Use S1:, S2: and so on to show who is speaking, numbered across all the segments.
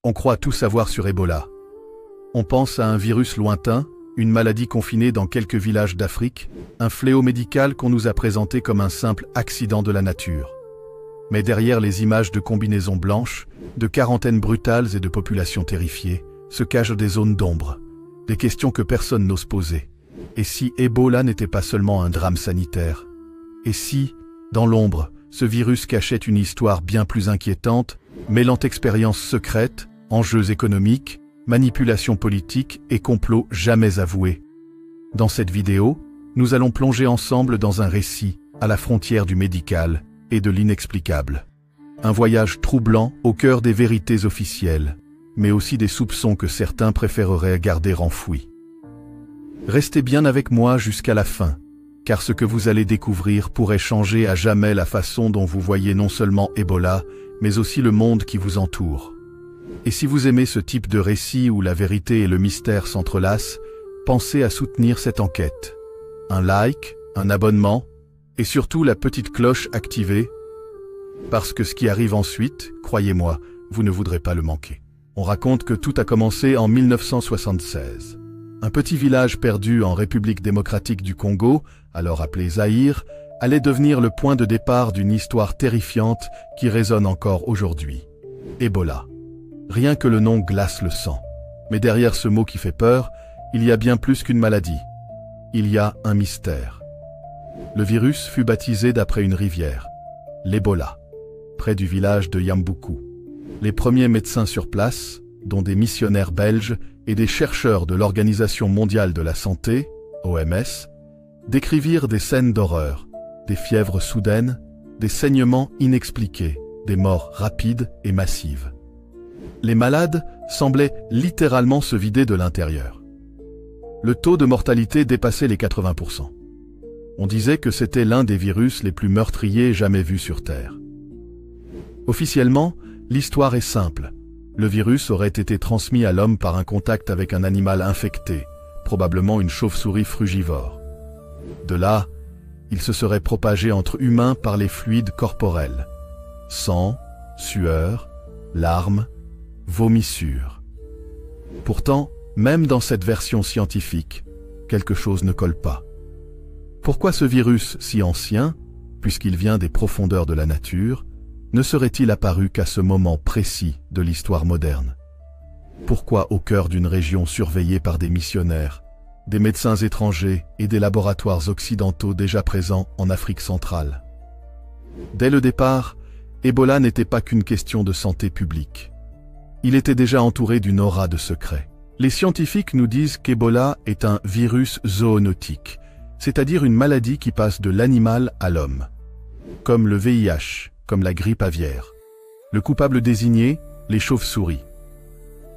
S1: On croit tout savoir sur Ebola. On pense à un virus lointain, une maladie confinée dans quelques villages d'Afrique, un fléau médical qu'on nous a présenté comme un simple accident de la nature. Mais derrière les images de combinaisons blanches, de quarantaines brutales et de populations terrifiées, se cachent des zones d'ombre, des questions que personne n'ose poser. Et si Ebola n'était pas seulement un drame sanitaire? Et si, dans l'ombre, ce virus cachait une histoire bien plus inquiétante, mêlant expériences secrètes, enjeux économiques, manipulations politiques et complots jamais avoués? Dans cette vidéo, nous allons plonger ensemble dans un récit à la frontière du médical et de l'inexplicable. Un voyage troublant au cœur des vérités officielles, mais aussi des soupçons que certains préféreraient garder enfouis. Restez bien avec moi jusqu'à la fin, car ce que vous allez découvrir pourrait changer à jamais la façon dont vous voyez non seulement Ebola, mais aussi le monde qui vous entoure. Et si vous aimez ce type de récit où la vérité et le mystère s'entrelacent, pensez à soutenir cette enquête. Un like, un abonnement, et surtout la petite cloche activée, parce que ce qui arrive ensuite, croyez-moi, vous ne voudrez pas le manquer. On raconte que tout a commencé en 1976. Un petit village perdu en République démocratique du Congo, alors appelé Zaïre, allait devenir le point de départ d'une histoire terrifiante qui résonne encore aujourd'hui. Ebola. Rien que le nom glace le sang. Mais derrière ce mot qui fait peur, il y a bien plus qu'une maladie. Il y a un mystère. Le virus fut baptisé d'après une rivière, l'Ebola, près du village de Yamboukou. Les premiers médecins sur place, dont des missionnaires belges et des chercheurs de l'Organisation mondiale de la santé, OMS, décrivirent des scènes d'horreur, des fièvres soudaines, des saignements inexpliqués, des morts rapides et massives. Les malades semblaient littéralement se vider de l'intérieur. Le taux de mortalité dépassait les 80%. On disait que c'était l'un des virus les plus meurtriers jamais vus sur Terre. Officiellement, l'histoire est simple. Le virus aurait été transmis à l'homme par un contact avec un animal infecté, probablement une chauve-souris frugivore. De là, il se serait propagé entre humains par les fluides corporels. Sang, sueur, larmes, vomissures. Pourtant, même dans cette version scientifique, quelque chose ne colle pas. Pourquoi ce virus si ancien, puisqu'il vient des profondeurs de la nature, ne serait-il apparu qu'à ce moment précis de l'histoire moderne? Pourquoi au cœur d'une région surveillée par des missionnaires, des médecins étrangers et des laboratoires occidentaux déjà présents en Afrique centrale? Dès le départ, Ebola n'était pas qu'une question de santé publique. Il était déjà entouré d'une aura de secrets. Les scientifiques nous disent qu'Ebola est un virus zoonotique, c'est-à-dire une maladie qui passe de l'animal à l'homme. Comme le VIH, comme la grippe aviaire. Le coupable désigné, les chauves-souris.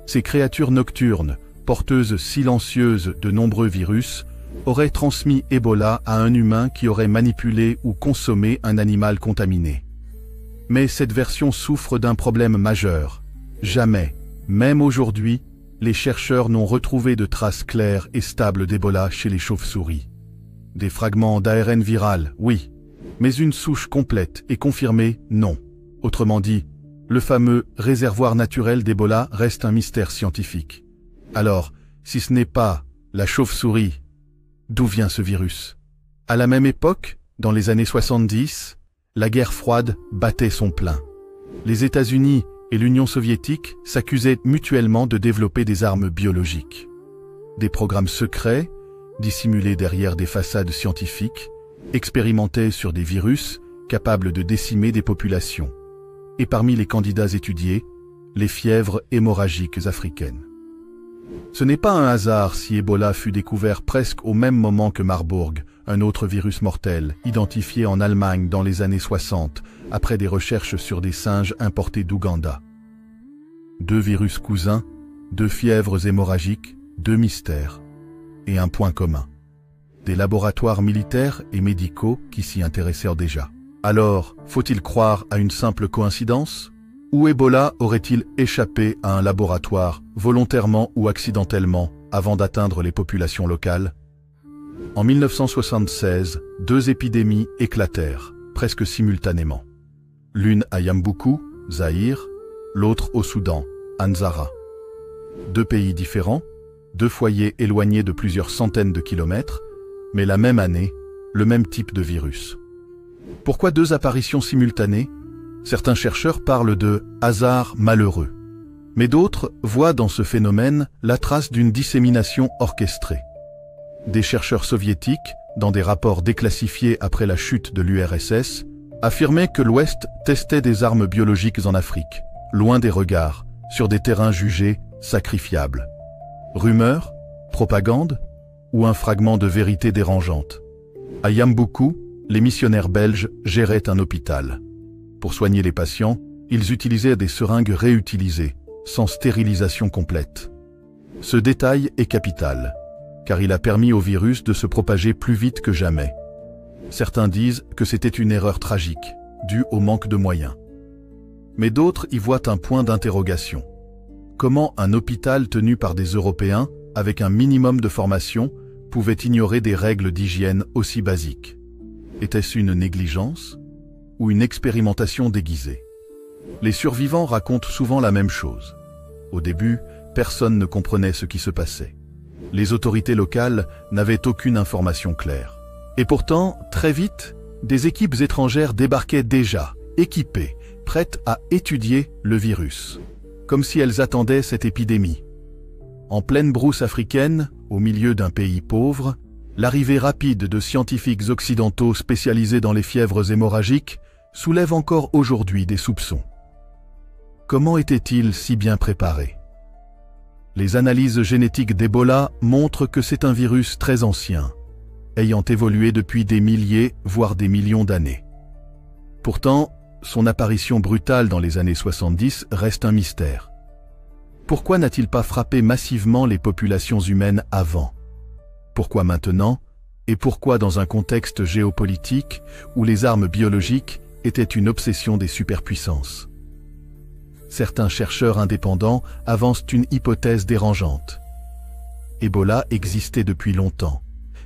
S1: Ces créatures nocturnes, porteuses silencieuses de nombreux virus, auraient transmis Ebola à un humain qui aurait manipulé ou consommé un animal contaminé. Mais cette version souffre d'un problème majeur. Jamais, même aujourd'hui, les chercheurs n'ont retrouvé de traces claires et stables d'Ebola chez les chauves-souris. Des fragments d'ARN viral, oui, mais une souche complète et confirmée, non. Autrement dit, le fameux réservoir naturel d'Ebola reste un mystère scientifique. Alors, si ce n'est pas la chauve-souris, d'où vient ce virus? À la même époque, dans les années 70, la guerre froide battait son plein. Les États-Unis et l'Union soviétique s'accusaient mutuellement de développer des armes biologiques. Des programmes secrets, dissimulés derrière des façades scientifiques, expérimentaient sur des virus capables de décimer des populations. Et parmi les candidats étudiés, les fièvres hémorragiques africaines. Ce n'est pas un hasard si Ebola fut découvert presque au même moment que Marburg, un autre virus mortel, identifié en Allemagne dans les années 60, après des recherches sur des singes importés d'Ouganda. 2 virus cousins, 2 fièvres hémorragiques, 2 mystères, et un point commun. Des laboratoires militaires et médicaux qui s'y intéressèrent déjà. Alors, faut-il croire à une simple coïncidence? Ou Ebola aurait-il échappé à un laboratoire, volontairement ou accidentellement, avant d'atteindre les populations locales? En 1976, 2 épidémies éclatèrent, presque simultanément. L'une à Yamboukou, Zaïre, l'autre au Soudan, Anzara. Deux pays différents, deux foyers éloignés de plusieurs centaines de kilomètres, mais la même année, le même type de virus. Pourquoi deux apparitions simultanées? Certains chercheurs parlent de « hasard malheureux », mais d'autres voient dans ce phénomène la trace d'une dissémination orchestrée. Des chercheurs soviétiques, dans des rapports déclassifiés après la chute de l'URSS, affirmaient que l'Ouest testait des armes biologiques en Afrique, loin des regards, sur des terrains jugés sacrifiables. Rumeur, propagande ou un fragment de vérité dérangeante? À Yambuku, les missionnaires belges géraient un hôpital. Pour soigner les patients, ils utilisaient des seringues réutilisées, sans stérilisation complète. Ce détail est capital, car il a permis au virus de se propager plus vite que jamais. Certains disent que c'était une erreur tragique, due au manque de moyens. Mais d'autres y voient un point d'interrogation. Comment un hôpital tenu par des Européens, avec un minimum de formation, pouvait ignorer des règles d'hygiène aussi basiques? Était-ce une négligence ou une expérimentation déguisée? Les survivants racontent souvent la même chose. Au début, personne ne comprenait ce qui se passait. Les autorités locales n'avaient aucune information claire. Et pourtant, très vite, des équipes étrangères débarquaient déjà, équipées, prêtes à étudier le virus, comme si elles attendaient cette épidémie. En pleine brousse africaine, au milieu d'un pays pauvre, l'arrivée rapide de scientifiques occidentaux spécialisés dans les fièvres hémorragiques soulève encore aujourd'hui des soupçons. Comment étaient-ils si bien préparés? Les analyses génétiques d'Ebola montrent que c'est un virus très ancien, ayant évolué depuis des milliers, voire des millions d'années. Pourtant, son apparition brutale dans les années 70 reste un mystère. Pourquoi n'a-t-il pas frappé massivement les populations humaines avant? Pourquoi maintenant? Et pourquoi dans un contexte géopolitique où les armes biologiques étaient une obsession des superpuissances? Certains chercheurs indépendants avancent une hypothèse dérangeante. Ebola existait depuis longtemps,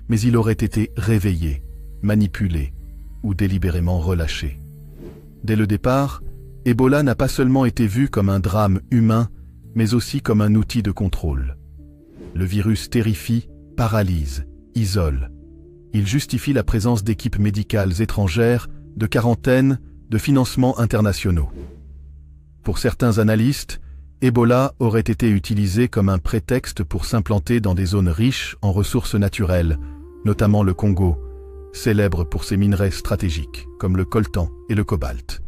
S1: mais il aurait été réveillé, manipulé ou délibérément relâché. Dès le départ, Ebola n'a pas seulement été vu comme un drame humain, mais aussi comme un outil de contrôle. Le virus terrifie, paralyse, isole. Il justifie la présence d'équipes médicales étrangères, de quarantaines, de financements internationaux. Pour certains analystes, Ebola aurait été utilisé comme un prétexte pour s'implanter dans des zones riches en ressources naturelles, notamment le Congo, célèbre pour ses minerais stratégiques, comme le coltan et le cobalt.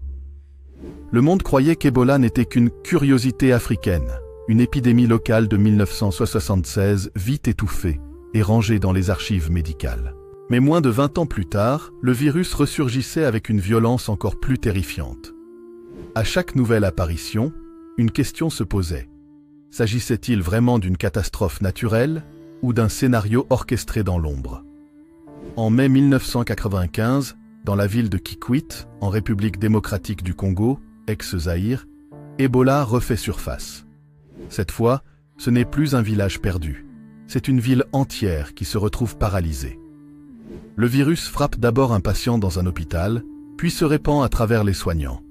S1: Le monde croyait qu'Ebola n'était qu'une curiosité africaine, une épidémie locale de 1976 vite étouffée et rangée dans les archives médicales. Mais moins de 20 ans plus tard, le virus ressurgissait avec une violence encore plus terrifiante. À chaque nouvelle apparition, une question se posait. S'agissait-il vraiment d'une catastrophe naturelle ou d'un scénario orchestré dans l'ombre? En mai 1995, dans la ville de Kikwit, en République démocratique du Congo, ex-Zaïre, Ebola refait surface. Cette fois, ce n'est plus un village perdu. C'est une ville entière qui se retrouve paralysée. Le virus frappe d'abord un patient dans un hôpital, puis se répand à travers les soignants.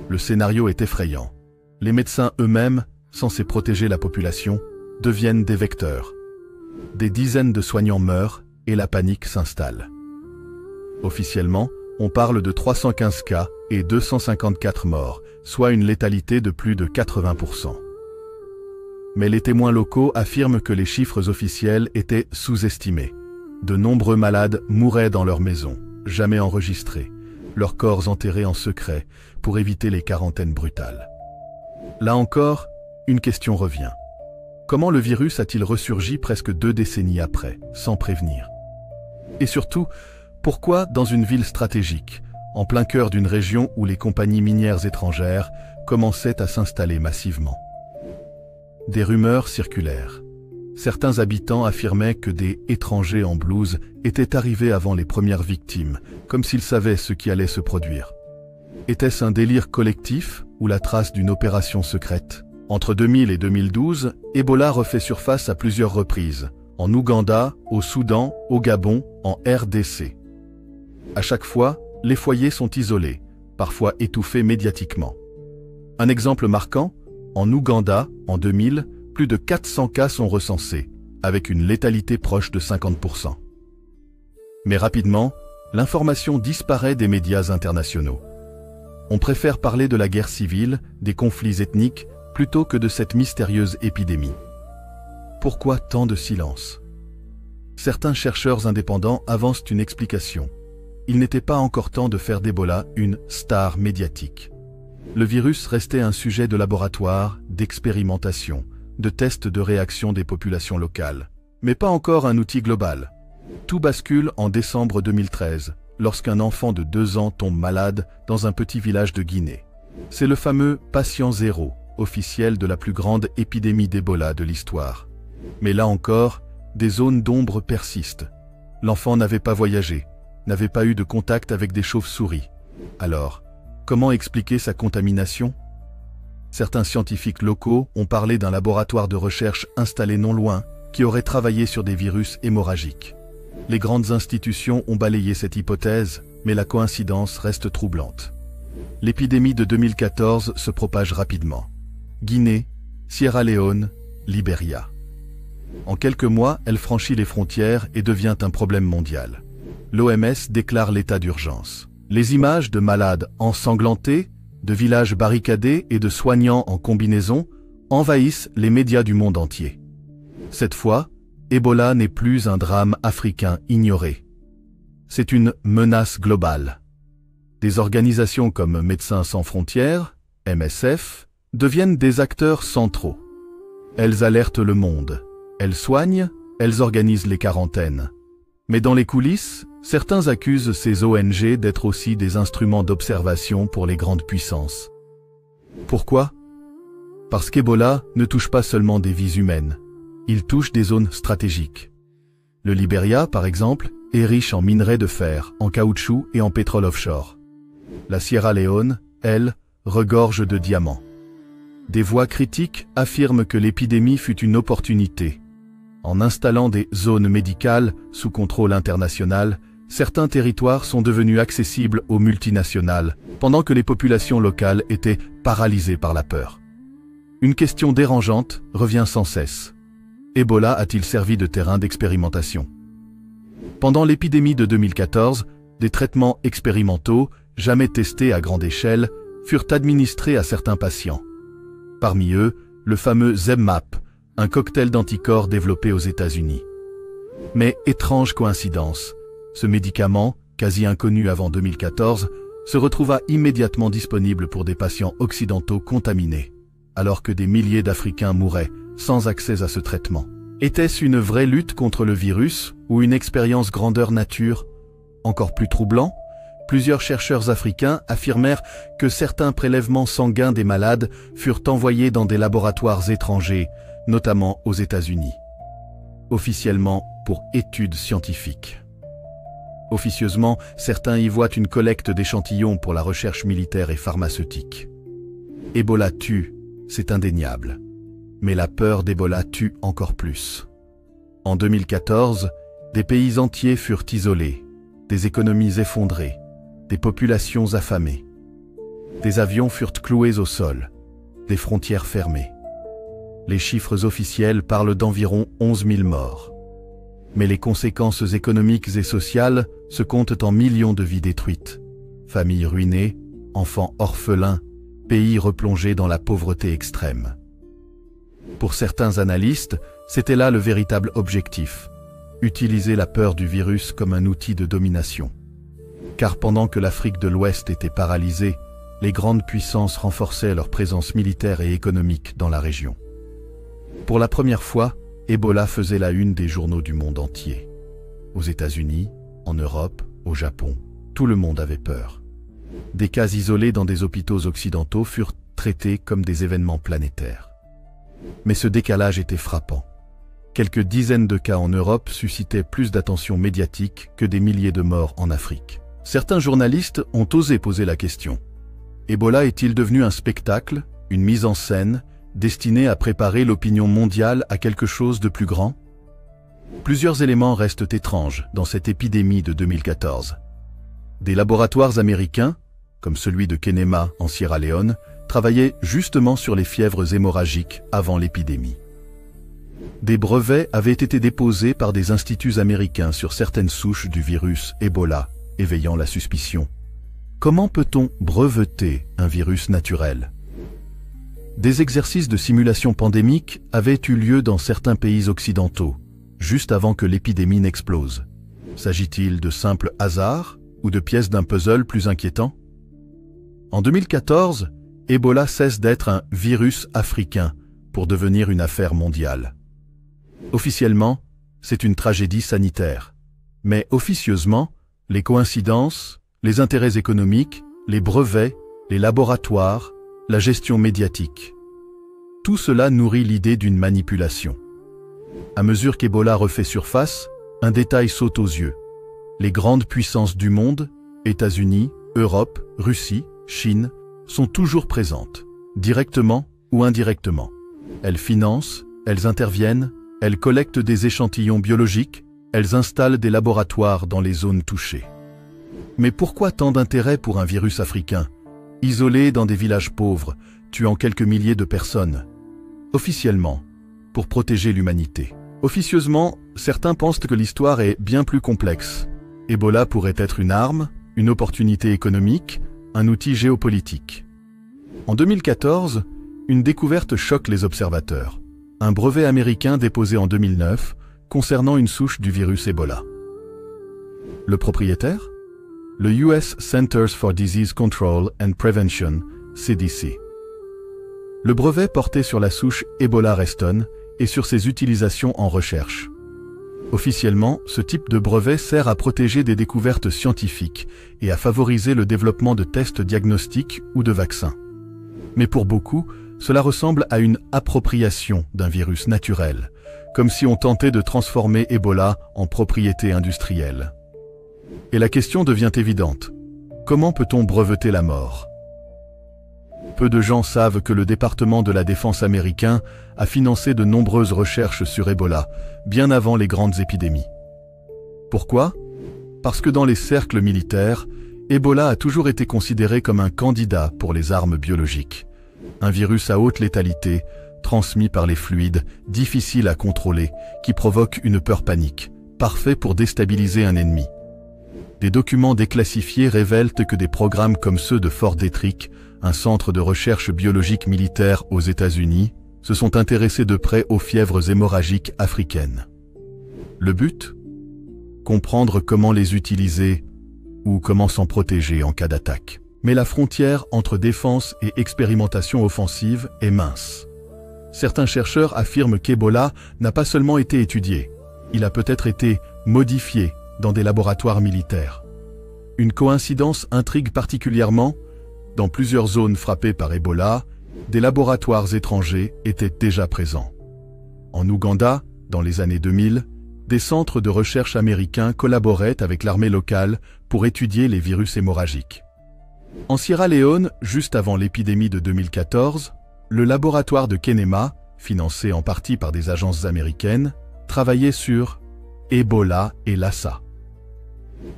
S1: Le scénario est effrayant. Les médecins eux-mêmes, censés protéger la population, deviennent des vecteurs. Des dizaines de soignants meurent et la panique s'installe. Officiellement, on parle de 315 cas et 254 morts, soit une létalité de plus de 80%. Mais les témoins locaux affirment que les chiffres officiels étaient sous-estimés. De nombreux malades mouraient dans leur maison, jamais enregistrés, leurs corps enterrés en secret pour éviter les quarantaines brutales. Là encore, une question revient. Comment le virus a-t-il ressurgi presque 2 décennies après, sans prévenir? Et surtout, pourquoi dans une ville stratégique, en plein cœur d'une région où les compagnies minières étrangères commençaient à s'installer massivement? Des rumeurs circulèrent. Certains habitants affirmaient que des étrangers en blouse étaient arrivés avant les premières victimes, comme s'ils savaient ce qui allait se produire. Était-ce un délire collectif ou la trace d'une opération secrète? Entre 2000 et 2012, Ebola refait surface à plusieurs reprises, en Ouganda, au Soudan, au Gabon, en RDC. À chaque fois, les foyers sont isolés, parfois étouffés médiatiquement. Un exemple marquant, En Ouganda, en 2000, plus de 400 cas sont recensés, avec une létalité proche de 50%. Mais rapidement, l'information disparaît des médias internationaux. On préfère parler de la guerre civile, des conflits ethniques, plutôt que de cette mystérieuse épidémie. Pourquoi tant de silence? Certains chercheurs indépendants avancent une explication. Il n'était pas encore temps de faire d'Ebola une star médiatique. Le virus restait un sujet de laboratoire, d'expérimentation, de tests de réaction des populations locales, mais pas encore un outil global. Tout bascule en décembre 2013, lorsqu'un enfant de 2 ans tombe malade dans un petit village de Guinée. C'est le fameux patient zéro, officiel de la plus grande épidémie d'Ebola de l'histoire. Mais là encore, des zones d'ombre persistent. L'enfant n'avait pas voyagé, n'avait pas eu de contact avec des chauves-souris. Alors, comment expliquer sa contamination? Certains scientifiques locaux ont parlé d'un laboratoire de recherche installé non loin qui aurait travaillé sur des virus hémorragiques. Les grandes institutions ont balayé cette hypothèse, mais la coïncidence reste troublante. L'épidémie de 2014 se propage rapidement. Guinée, Sierra Leone, Libéria. En quelques mois, elle franchit les frontières et devient un problème mondial. L'OMS déclare l'état d'urgence. Les images de malades ensanglantés, de villages barricadés et de soignants en combinaison envahissent les médias du monde entier. Cette fois, Ebola n'est plus un drame africain ignoré. C'est une menace globale. Des organisations comme Médecins sans frontières, MSF, deviennent des acteurs centraux. Elles alertent le monde. Elles soignent, elles organisent les quarantaines. Mais dans les coulisses, certains accusent ces ONG d'être aussi des instruments d'observation pour les grandes puissances. Pourquoi? Parce qu'Ebola ne touche pas seulement des vies humaines, il touche des zones stratégiques. Le Libéria, par exemple, est riche en minerais de fer, en caoutchouc et en pétrole offshore. La Sierra Leone, elle, regorge de diamants. Des voix critiques affirment que l'épidémie fut une opportunité. En installant des zones médicales sous contrôle international, certains territoires sont devenus accessibles aux multinationales, pendant que les populations locales étaient paralysées par la peur. Une question dérangeante revient sans cesse. Ebola a-t-il servi de terrain d'expérimentation? Pendant l'épidémie de 2014, des traitements expérimentaux, jamais testés à grande échelle, furent administrés à certains patients. Parmi eux, le fameux ZEMMAP, un cocktail d'anticorps développé aux États-Unis. Mais étrange coïncidence, ce médicament, quasi inconnu avant 2014, se retrouva immédiatement disponible pour des patients occidentaux contaminés, alors que des milliers d'Africains mouraient sans accès à ce traitement. Était-ce une vraie lutte contre le virus ou une expérience grandeur nature? Encore plus troublant, plusieurs chercheurs africains affirmèrent que certains prélèvements sanguins des malades furent envoyés dans des laboratoires étrangers, notamment aux États-Unis. Officiellement pour études scientifiques. Officieusement, certains y voient une collecte d'échantillons pour la recherche militaire et pharmaceutique. Ebola tue, c'est indéniable. Mais la peur d'Ebola tue encore plus. En 2014, des pays entiers furent isolés, des économies effondrées, des populations affamées. Des avions furent cloués au sol, des frontières fermées. Les chiffres officiels parlent d'environ 11 000 morts. Mais les conséquences économiques et sociales se comptent en millions de vies détruites. Familles ruinées, enfants orphelins, pays replongés dans la pauvreté extrême. Pour certains analystes, c'était là le véritable objectif, utiliser la peur du virus comme un outil de domination. Car pendant que l'Afrique de l'Ouest était paralysée, les grandes puissances renforçaient leur présence militaire et économique dans la région. Pour la première fois, Ebola faisait la une des journaux du monde entier. Aux États-Unis, en Europe, au Japon, tout le monde avait peur. Des cas isolés dans des hôpitaux occidentaux furent traités comme des événements planétaires. Mais ce décalage était frappant. Quelques dizaines de cas en Europe suscitaient plus d'attention médiatique que des milliers de morts en Afrique. Certains journalistes ont osé poser la question. Ebola est-il devenu un spectacle, une mise en scène, destinée à préparer l'opinion mondiale à quelque chose de plus grand? Plusieurs éléments restent étranges dans cette épidémie de 2014. Des laboratoires américains, comme celui de Kenema en Sierra Leone, travaillait justement sur les fièvres hémorragiques avant l'épidémie. Des brevets avaient été déposés par des instituts américains sur certaines souches du virus Ebola, éveillant la suspicion. Comment peut-on breveter un virus naturel? Des exercices de simulation pandémique avaient eu lieu dans certains pays occidentaux, juste avant que l'épidémie n'explose. S'agit-il de simples hasards ou de pièces d'un puzzle plus inquiétant? En 2014, Ebola cesse d'être un virus africain pour devenir une affaire mondiale. Officiellement, c'est une tragédie sanitaire. Mais officieusement, les coïncidences, les intérêts économiques, les brevets, les laboratoires, la gestion médiatique. Tout cela nourrit l'idée d'une manipulation. À mesure qu'Ebola refait surface, un détail saute aux yeux. Les grandes puissances du monde, États-Unis, Europe, Russie, Chine, sont toujours présentes, directement ou indirectement. Elles financent, elles interviennent, elles collectent des échantillons biologiques, elles installent des laboratoires dans les zones touchées. Mais pourquoi tant d'intérêt pour un virus africain, isolé dans des villages pauvres, tuant quelques milliers de personnes? Officiellement, pour protéger l'humanité. Officieusement, certains pensent que l'histoire est bien plus complexe. Ebola pourrait être une arme, une opportunité économique, un outil géopolitique. En 2014, une découverte choque les observateurs. Un brevet américain déposé en 2009 concernant une souche du virus Ebola. Le propriétaire? Le US Centers for Disease Control and Prevention, CDC. Le brevet portait sur la souche Ebola Reston et sur ses utilisations en recherche. Officiellement, ce type de brevet sert à protéger des découvertes scientifiques et à favoriser le développement de tests diagnostiques ou de vaccins. Mais pour beaucoup, cela ressemble à une appropriation d'un virus naturel, comme si on tentait de transformer Ebola en propriété industrielle. Et la question devient évidente. Comment peut-on breveter la mort? Peu de gens savent que le département de la Défense américain a financé de nombreuses recherches sur Ebola, bien avant les grandes épidémies. Pourquoi? Parce que dans les cercles militaires, Ebola a toujours été considéré comme un candidat pour les armes biologiques. Un virus à haute létalité, transmis par les fluides, difficile à contrôler, qui provoque une peur panique, parfait pour déstabiliser un ennemi. Des documents déclassifiés révèlent que des programmes comme ceux de Fort Detrick, un centre de recherche biologique militaire aux États-Unis, se sont intéressés de près aux fièvres hémorragiques africaines. Le but? Comprendre comment les utiliser ou comment s'en protéger en cas d'attaque. Mais la frontière entre défense et expérimentation offensive est mince. Certains chercheurs affirment qu'Ebola n'a pas seulement été étudié, il a peut-être été modifié dans des laboratoires militaires. Une coïncidence intrigue particulièrement. Dans plusieurs zones frappées par Ebola, des laboratoires étrangers étaient déjà présents. En Ouganda, dans les années 2000, des centres de recherche américains collaboraient avec l'armée locale pour étudier les virus hémorragiques. En Sierra Leone, juste avant l'épidémie de 2014, le laboratoire de Kenema, financé en partie par des agences américaines, travaillait sur Ebola et Lassa.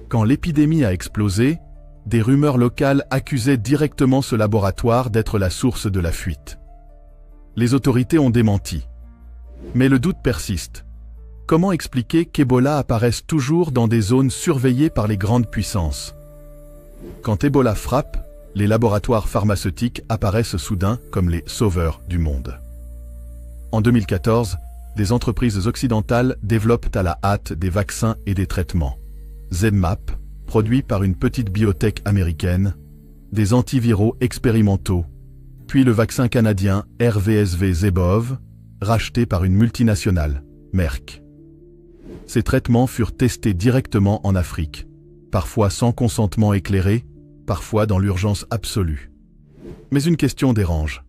S1: Quand l'épidémie a explosé, des rumeurs locales accusaient directement ce laboratoire d'être la source de la fuite. Les autorités ont démenti. Mais le doute persiste. Comment expliquer qu'Ebola apparaisse toujours dans des zones surveillées par les grandes puissances? Quand Ebola frappe, les laboratoires pharmaceutiques apparaissent soudain comme les sauveurs du monde. En 2014, des entreprises occidentales développent à la hâte des vaccins et des traitements. ZMapp, produit par une petite biotech américaine, des antiviraux expérimentaux, puis le vaccin canadien RVSV-Zebov, racheté par une multinationale, Merck. Ces traitements furent testés directement en Afrique, parfois sans consentement éclairé, parfois dans l'urgence absolue. Mais une question dérange.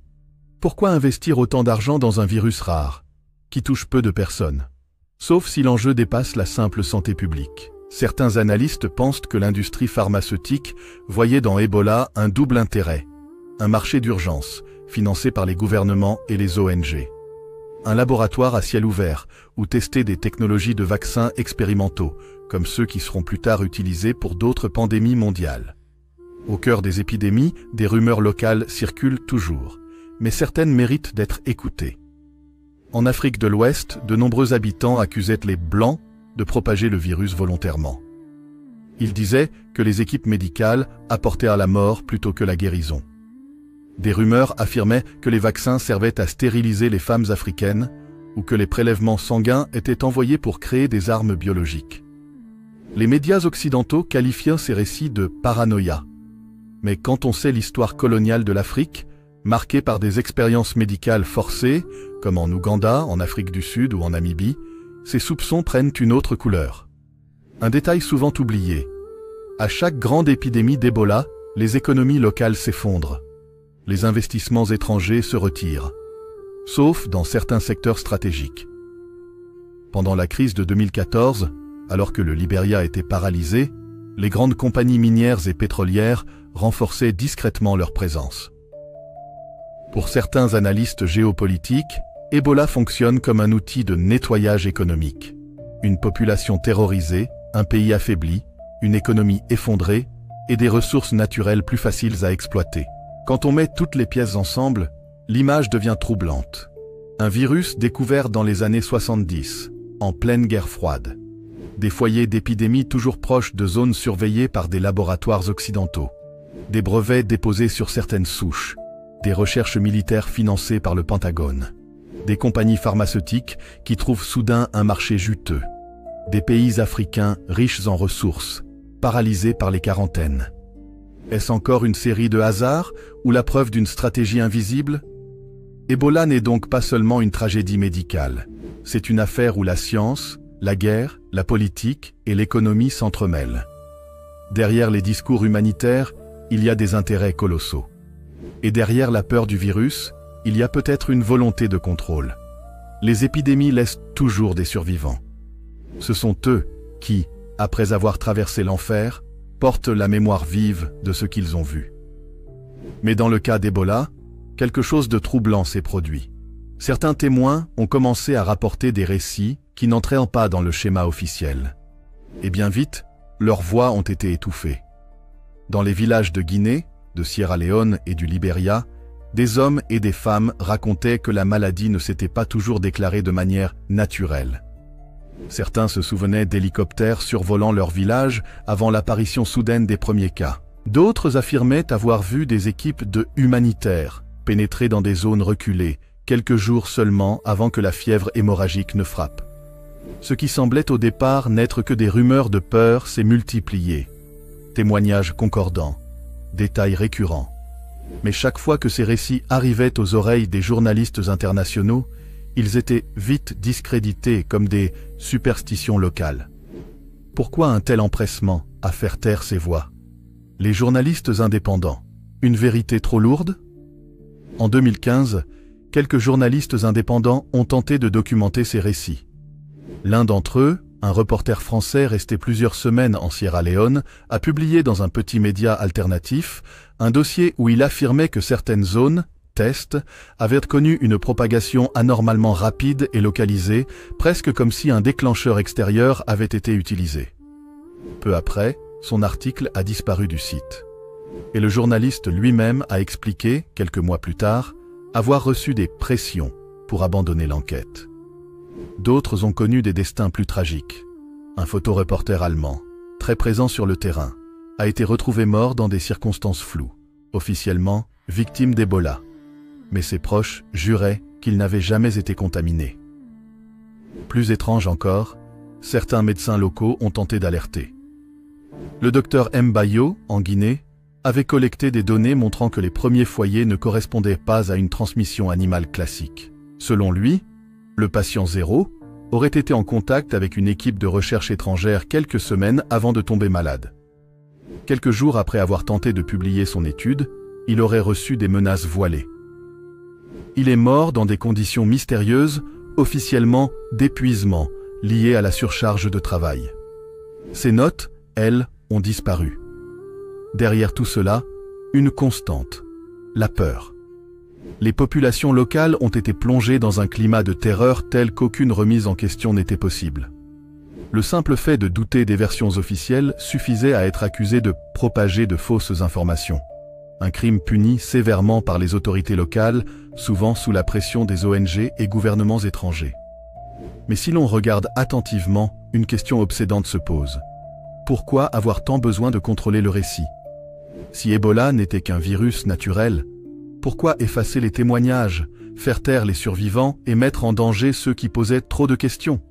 S1: Pourquoi investir autant d'argent dans un virus rare, qui touche peu de personnes, sauf si l'enjeu dépasse la simple santé publique? Certains analystes pensent que l'industrie pharmaceutique voyait dans Ebola un double intérêt. Un marché d'urgence, financé par les gouvernements et les ONG. Un laboratoire à ciel ouvert, où tester des technologies de vaccins expérimentaux, comme ceux qui seront plus tard utilisés pour d'autres pandémies mondiales. Au cœur des épidémies, des rumeurs locales circulent toujours, mais certaines méritent d'être écoutées. En Afrique de l'Ouest, de nombreux habitants accusaient les Blancs de propager le virus volontairement. Ils disaient que les équipes médicales apportaient à la mort plutôt que la guérison. Des rumeurs affirmaient que les vaccins servaient à stériliser les femmes africaines ou que les prélèvements sanguins étaient envoyés pour créer des armes biologiques. Les médias occidentaux qualifiaient ces récits de paranoïa. Mais quand on sait l'histoire coloniale de l'Afrique, marquée par des expériences médicales forcées, comme en Ouganda, en Afrique du Sud ou en Namibie, ces soupçons prennent une autre couleur. Un détail souvent oublié. À chaque grande épidémie d'Ebola, les économies locales s'effondrent. Les investissements étrangers se retirent, sauf dans certains secteurs stratégiques. Pendant la crise de 2014, alors que le Libéria était paralysé, les grandes compagnies minières et pétrolières renforçaient discrètement leur présence. Pour certains analystes géopolitiques, Ebola fonctionne comme un outil de nettoyage économique. Une population terrorisée, un pays affaibli, une économie effondrée et des ressources naturelles plus faciles à exploiter. Quand on met toutes les pièces ensemble, l'image devient troublante. Un virus découvert dans les années 70, en pleine guerre froide. Des foyers d'épidémie toujours proches de zones surveillées par des laboratoires occidentaux. Des brevets déposés sur certaines souches. Des recherches militaires financées par le Pentagone. Des compagnies pharmaceutiques qui trouvent soudain un marché juteux. Des pays africains riches en ressources, paralysés par les quarantaines. Est-ce encore une série de hasards ou la preuve d'une stratégie invisible? Ebola n'est donc pas seulement une tragédie médicale. C'est une affaire où la science, la guerre, la politique et l'économie s'entremêlent. Derrière les discours humanitaires, il y a des intérêts colossaux. Et derrière la peur du virus, il y a peut-être une volonté de contrôle. Les épidémies laissent toujours des survivants. Ce sont eux qui, après avoir traversé l'enfer, portent la mémoire vive de ce qu'ils ont vu. Mais dans le cas d'Ebola, quelque chose de troublant s'est produit. Certains témoins ont commencé à rapporter des récits qui n'entraient pas dans le schéma officiel. Et bien vite, leurs voix ont été étouffées. Dans les villages de Guinée, de Sierra Leone et du Libéria, des hommes et des femmes racontaient que la maladie ne s'était pas toujours déclarée de manière naturelle. Certains se souvenaient d'hélicoptères survolant leur village avant l'apparition soudaine des premiers cas. D'autres affirmaient avoir vu des équipes de humanitaires pénétrer dans des zones reculées, quelques jours seulement avant que la fièvre hémorragique ne frappe. Ce qui semblait au départ n'être que des rumeurs de peur s'est multiplié. Témoignages concordants, détails récurrents. Mais chaque fois que ces récits arrivaient aux oreilles des journalistes internationaux, ils étaient vite discrédités comme des superstitions locales. Pourquoi un tel empressement à faire taire ces voix? Les journalistes indépendants, une vérité trop lourde? En 2015, quelques journalistes indépendants ont tenté de documenter ces récits. L'un d'entre eux, un reporter français resté plusieurs semaines en Sierra Leone, a publié dans un petit média alternatif un dossier où il affirmait que certaines zones, tests, avaient connu une propagation anormalement rapide et localisée, presque comme si un déclencheur extérieur avait été utilisé. Peu après, son article a disparu du site. Et le journaliste lui-même a expliqué, quelques mois plus tard, avoir reçu des pressions pour abandonner l'enquête. D'autres ont connu des destins plus tragiques. Un photoreporter allemand, très présent sur le terrain, a été retrouvé mort dans des circonstances floues, officiellement victime d'Ebola. Mais ses proches juraient qu'il n'avait jamais été contaminé. Plus étrange encore, certains médecins locaux ont tenté d'alerter. Le docteur Mbayo, en Guinée, avait collecté des données montrant que les premiers foyers ne correspondaient pas à une transmission animale classique. Selon lui, le patient zéro aurait été en contact avec une équipe de recherche étrangère quelques semaines avant de tomber malade. Quelques jours après avoir tenté de publier son étude, il aurait reçu des menaces voilées. Il est mort dans des conditions mystérieuses, officiellement d'épuisement, liées à la surcharge de travail. Ses notes, elles, ont disparu. Derrière tout cela, une constante, la peur. Les populations locales ont été plongées dans un climat de terreur tel qu'aucune remise en question n'était possible. Le simple fait de douter des versions officielles suffisait à être accusé de propager de fausses informations. Un crime puni sévèrement par les autorités locales, souvent sous la pression des ONG et gouvernements étrangers. Mais si l'on regarde attentivement, une question obsédante se pose. Pourquoi avoir tant besoin de contrôler le récit? Si Ebola n'était qu'un virus naturel, pourquoi effacer les témoignages, faire taire les survivants et mettre en danger ceux qui posaient trop de questions?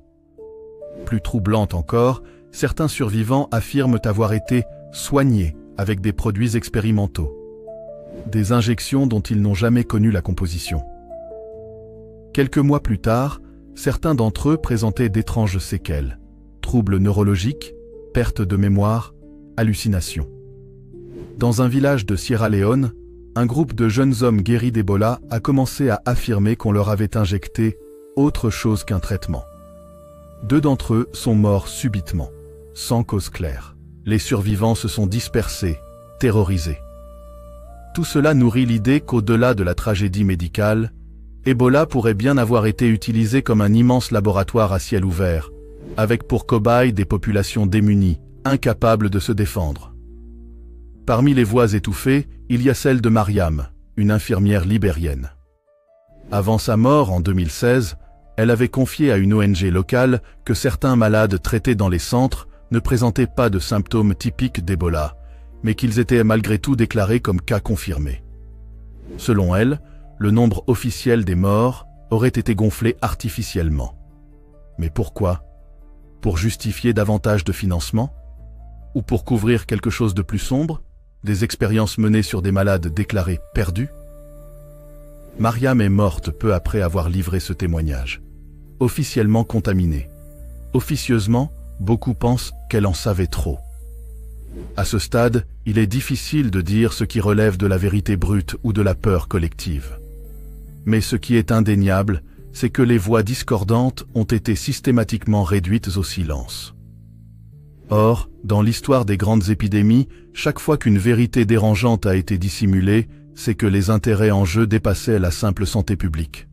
S1: Plus troublante encore, certains survivants affirment avoir été soignés avec des produits expérimentaux. Des injections dont ils n'ont jamais connu la composition. Quelques mois plus tard, certains d'entre eux présentaient d'étranges séquelles, troubles neurologiques, perte de mémoire, hallucinations. Dans un village de Sierra Leone, un groupe de jeunes hommes guéris d'Ebola a commencé à affirmer qu'on leur avait injecté autre chose qu'un traitement. 2 d'entre eux sont morts subitement, sans cause claire. Les survivants se sont dispersés, terrorisés. Tout cela nourrit l'idée qu'au-delà de la tragédie médicale, Ebola pourrait bien avoir été utilisé comme un immense laboratoire à ciel ouvert, avec pour cobayes des populations démunies, incapables de se défendre. Parmi les voix étouffées, il y a celle de Mariam, une infirmière libérienne. Avant sa mort en 2016, elle avait confié à une ONG locale que certains malades traités dans les centres ne présentaient pas de symptômes typiques d'Ebola, mais qu'ils étaient malgré tout déclarés comme cas confirmés. Selon elle, le nombre officiel des morts aurait été gonflé artificiellement. Mais pourquoi? Pour justifier davantage de financement? Ou pour couvrir quelque chose de plus sombre? Des expériences menées sur des malades déclarés perdus? Mariam est morte peu après avoir livré ce témoignage. Officiellement contaminée. Officieusement, beaucoup pensent qu'elle en savait trop. À ce stade, il est difficile de dire ce qui relève de la vérité brute ou de la peur collective. Mais ce qui est indéniable, c'est que les voix discordantes ont été systématiquement réduites au silence. Or, dans l'histoire des grandes épidémies, chaque fois qu'une vérité dérangeante a été dissimulée, c'est que les intérêts en jeu dépassaient la simple santé publique.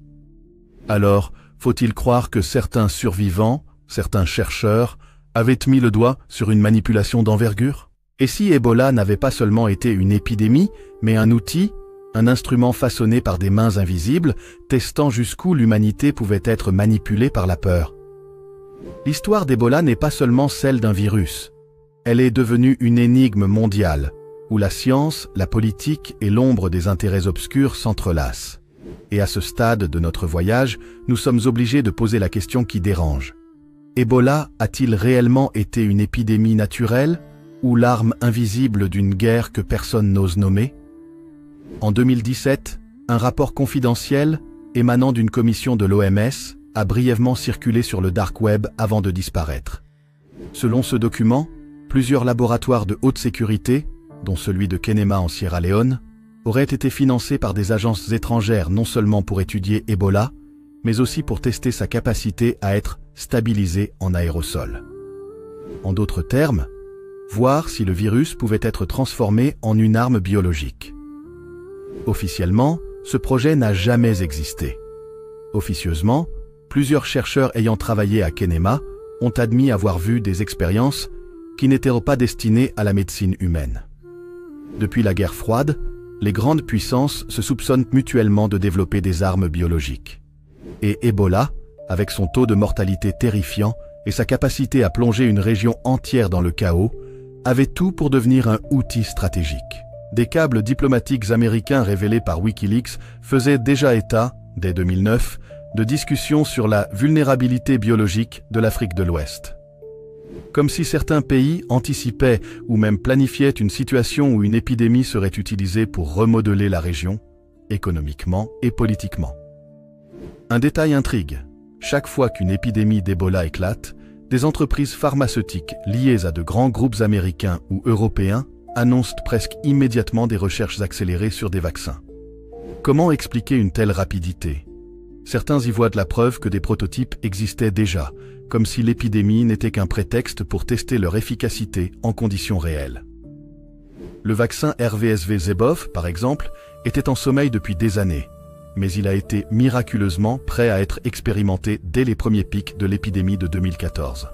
S1: Alors, faut-il croire que certains survivants, certains chercheurs, avaient mis le doigt sur une manipulation d'envergure? Et si Ebola n'avait pas seulement été une épidémie, mais un outil, un instrument façonné par des mains invisibles, testant jusqu'où l'humanité pouvait être manipulée par la peur? L'histoire d'Ebola n'est pas seulement celle d'un virus. Elle est devenue une énigme mondiale, où la science, la politique et l'ombre des intérêts obscurs s'entrelacent. Et à ce stade de notre voyage, nous sommes obligés de poser la question qui dérange. Ebola a-t-il réellement été une épidémie naturelle ou l'arme invisible d'une guerre que personne n'ose nommer? En 2017, un rapport confidentiel émanant d'une commission de l'OMS a brièvement circulé sur le dark web avant de disparaître. Selon ce document, plusieurs laboratoires de haute sécurité, dont celui de Kenema en Sierra Leone, auraient été financés par des agences étrangères non seulement pour étudier Ebola, mais aussi pour tester sa capacité à être stabilisé en aérosol. En d'autres termes, voir si le virus pouvait être transformé en une arme biologique. Officiellement, ce projet n'a jamais existé. Officieusement, plusieurs chercheurs ayant travaillé à Kenema ont admis avoir vu des expériences qui n'étaient pas destinées à la médecine humaine. Depuis la guerre froide, les grandes puissances se soupçonnent mutuellement de développer des armes biologiques. Et Ebola, avec son taux de mortalité terrifiant et sa capacité à plonger une région entière dans le chaos, avait tout pour devenir un outil stratégique. Des câbles diplomatiques américains révélés par Wikileaks faisaient déjà état, dès 2009, de discussions sur la vulnérabilité biologique de l'Afrique de l'Ouest. Comme si certains pays anticipaient ou même planifiaient une situation où une épidémie serait utilisée pour remodeler la région, économiquement et politiquement. Un détail intrigue. Chaque fois qu'une épidémie d'Ebola éclate, des entreprises pharmaceutiques liées à de grands groupes américains ou européens annoncent presque immédiatement des recherches accélérées sur des vaccins. Comment expliquer une telle rapidité? Certains y voient de la preuve que des prototypes existaient déjà, comme si l'épidémie n'était qu'un prétexte pour tester leur efficacité en conditions réelles. Le vaccin RVSV-Zebov, par exemple, était en sommeil depuis des années, mais il a été miraculeusement prêt à être expérimenté dès les premiers pics de l'épidémie de 2014.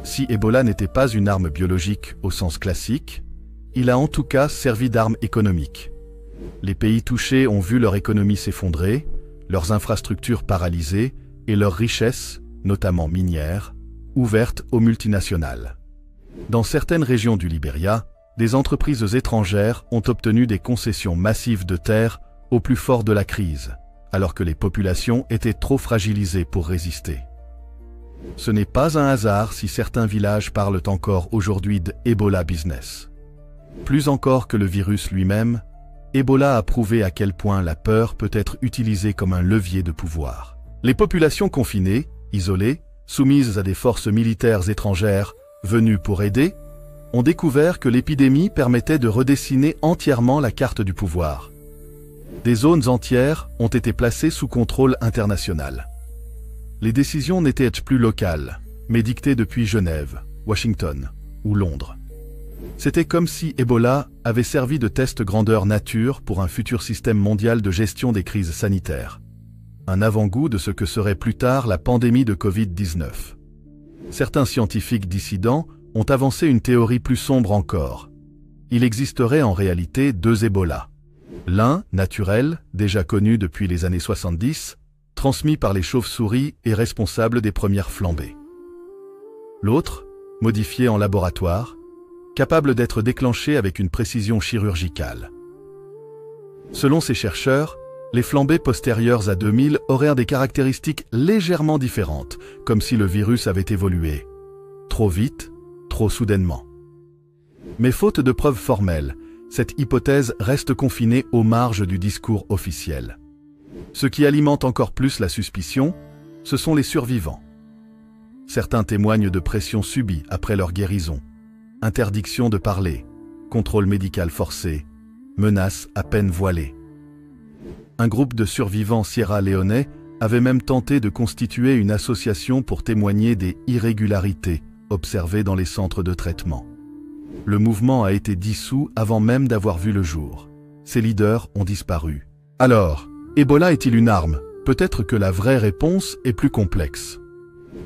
S1: Si Ebola n'était pas une arme biologique au sens classique, il a en tout cas servi d'arme économique. Les pays touchés ont vu leur économie s'effondrer, leurs infrastructures paralysées et leurs richesses, notamment minières, ouvertes aux multinationales. Dans certaines régions du Libéria, des entreprises étrangères ont obtenu des concessions massives de terres au plus fort de la crise, alors que les populations étaient trop fragilisées pour résister. Ce n'est pas un hasard si certains villages parlent encore aujourd'hui d'Ebola business. Plus encore que le virus lui-même, Ebola a prouvé à quel point la peur peut être utilisée comme un levier de pouvoir. Les populations confinées, isolées, soumises à des forces militaires étrangères venues pour aider, ont découvert que l'épidémie permettait de redessiner entièrement la carte du pouvoir. Des zones entières ont été placées sous contrôle international. Les décisions n'étaient plus locales, mais dictées depuis Genève, Washington ou Londres. C'était comme si Ebola avait servi de test grandeur nature pour un futur système mondial de gestion des crises sanitaires. Un avant-goût de ce que serait plus tard la pandémie de Covid-19. Certains scientifiques dissidents ont avancé une théorie plus sombre encore. Il existerait en réalité deux Ebola. L'un, naturel, déjà connu depuis les années 70, transmis par les chauves-souris et responsable des premières flambées. L'autre, modifié en laboratoire, capable d'être déclenché avec une précision chirurgicale. Selon ces chercheurs, les flambées postérieures à 2000 auraient des caractéristiques légèrement différentes, comme si le virus avait évolué. Trop vite, trop soudainement. Mais faute de preuves formelles, cette hypothèse reste confinée aux marges du discours officiel. Ce qui alimente encore plus la suspicion, ce sont les survivants. Certains témoignent de pressions subies après leur guérison, interdiction de parler, contrôle médical forcé, menaces à peine voilées. Un groupe de survivants sierra-léonais avait même tenté de constituer une association pour témoigner des irrégularités observées dans les centres de traitement. Le mouvement a été dissous avant même d'avoir vu le jour. Ses leaders ont disparu. Alors, Ebola est-il une arme? Peut-être que la vraie réponse est plus complexe.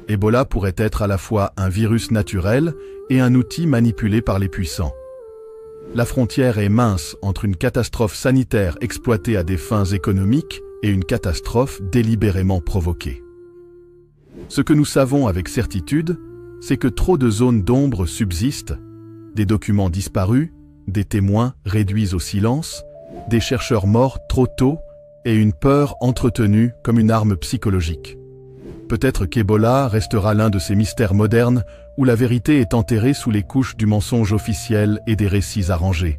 S1: Ebola pourrait être à la fois un virus naturel et un outil manipulé par les puissants. La frontière est mince entre une catastrophe sanitaire exploitée à des fins économiques et une catastrophe délibérément provoquée. Ce que nous savons avec certitude, c'est que trop de zones d'ombre subsistent, des documents disparus, des témoins réduits au silence, des chercheurs morts trop tôt et une peur entretenue comme une arme psychologique. Peut-être qu'Ebola restera l'un de ces mystères modernes où la vérité est enterrée sous les couches du mensonge officiel et des récits arrangés.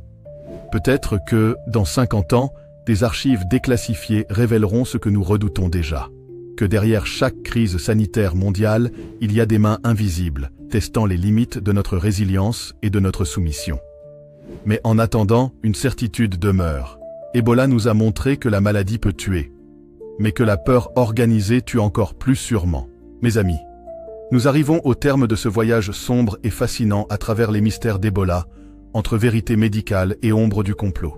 S1: Peut-être que, dans 50 ans, des archives déclassifiées révéleront ce que nous redoutons déjà. Que derrière chaque crise sanitaire mondiale, il y a des mains invisibles, testant les limites de notre résilience et de notre soumission. Mais en attendant, une certitude demeure. Ebola nous a montré que la maladie peut tuer, mais que la peur organisée tue encore plus sûrement. Mes amis, nous arrivons au terme de ce voyage sombre et fascinant à travers les mystères d'Ebola, entre vérité médicale et ombre du complot.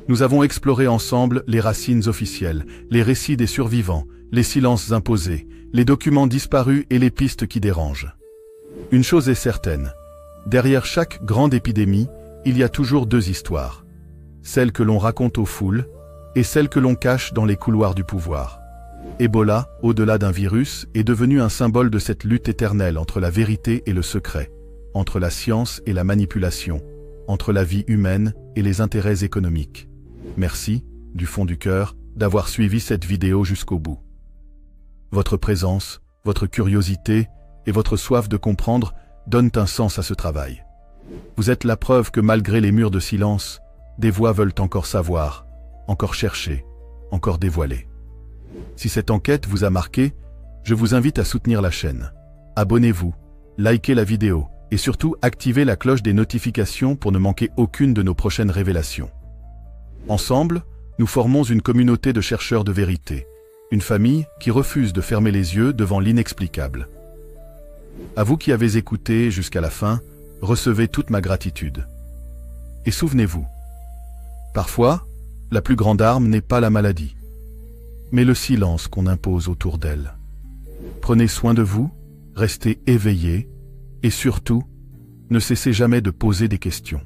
S1: Nous avons exploré ensemble les racines officielles, les récits des survivants, les silences imposés, les documents disparus et les pistes qui dérangent. Une chose est certaine, derrière chaque grande épidémie, il y a toujours deux histoires. Celle que l'on raconte aux foules et celle que l'on cache dans les couloirs du pouvoir. Ebola, au-delà d'un virus, est devenu un symbole de cette lutte éternelle entre la vérité et le secret, entre la science et la manipulation, entre la vie humaine et les intérêts économiques. Merci, du fond du cœur, d'avoir suivi cette vidéo jusqu'au bout. Votre présence, votre curiosité et votre soif de comprendre donnent un sens à ce travail. Vous êtes la preuve que malgré les murs de silence, des voix veulent encore savoir, encore chercher, encore dévoiler. Si cette enquête vous a marqué, je vous invite à soutenir la chaîne. Abonnez-vous, likez la vidéo et surtout activez la cloche des notifications pour ne manquer aucune de nos prochaines révélations. Ensemble, nous formons une communauté de chercheurs de vérité, une famille qui refuse de fermer les yeux devant l'inexplicable. À vous qui avez écouté jusqu'à la fin, recevez toute ma gratitude. Et souvenez-vous, parfois, la plus grande arme n'est pas la maladie, mais le silence qu'on impose autour d'elle. Prenez soin de vous, restez éveillés Et surtout, ne cessez jamais de poser des questions.